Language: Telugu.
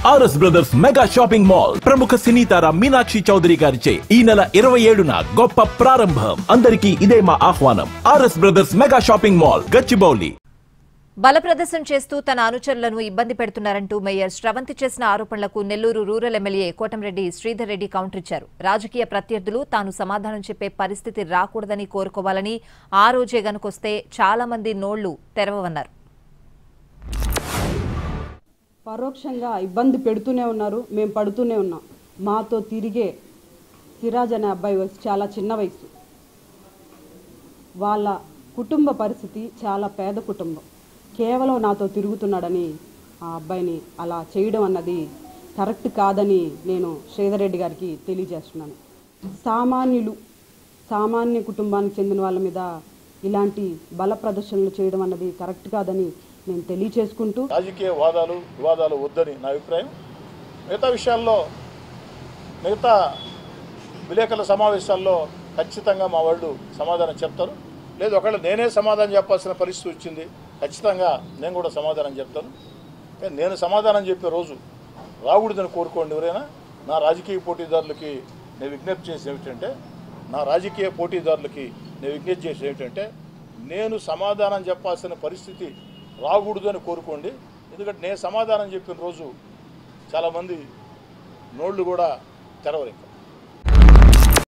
RS brothers mega shopping mall ప్రముఖ సినీ తార మీనాక్షి చౌదరి గారిచే ఈ నెల 27న గొప్ప ప్రారంభం. అందరికీ ఇదే మా ఆహ్వానం. RS brothers mega shopping mall, Gachibowli. బల ప్రదర్శన చేస్తూ తన అనుచరులను ఇబ్బంది పెడుతున్నారంటూ మేయర్ శ్రవంతి చేసిన ఆరోపణలకు Nellore rural MLA Kotamreddy Sridhar Reddy counter ఇచ్చారు. రాజకీయ ప్రత్యర్థులు తాను సమాధానం చెప్పే పరిస్థితి రాకూడదని కోరుకోవాలని, ఆ రోజే గనుకొస్తే చాలా మంది నోళ్లు తెరవవన్నారు. పరోక్షంగా ఇబ్బంది పెడుతూనే ఉన్నారు, మేము పడుతూనే ఉన్నాం. మాతో తిరిగే సిరాజ్ అనే అబ్బాయి వయసు చాలా చిన్న వయసు. వాళ్ళ కుటుంబ పరిస్థితి చాలా పేద కుటుంబం. కేవలం నాతో తిరుగుతున్నాడని ఆ అబ్బాయిని అలా చేయడం అన్నది కరెక్ట్ కాదని నేను శ్రీధర్ రెడ్డి గారికి తెలియజేస్తున్నాను. సామాన్య కుటుంబానికి చెందిన వాళ్ళ మీద ఇలాంటి బల ప్రదర్శనలు చేయడం అన్నది కరెక్ట్ కాదని నేను తెలియచేసుకుంటూ, రాజకీయ వివాదాలు వద్దని నా అభిప్రాయం. మిగతా విషయాల్లో, మిగతా విలేకరుల సమావేశాల్లో ఖచ్చితంగా మా వాళ్ళు సమాధానం చెప్తారు. లేదు ఒకవేళ నేనే సమాధానం చెప్పాల్సిన పరిస్థితి వచ్చింది, ఖచ్చితంగా నేను కూడా సమాధానం చెప్తాను. కానీ నేను సమాధానం చెప్పే రోజు రాకూడదని కోరుకోండి ఎవరైనా. నా రాజకీయ పోటీదారులకి నేను విజ్ఞప్తి చేసేది ఏమిటంటే నేను సమాధానం చెప్పాల్సిన పరిస్థితి రాకూడదు అని కోరుకోండి. ఎందుకంటే నేను సమాధానం చెప్పిన రోజు చాలామంది నోళ్ళు కూడా తెరవరు.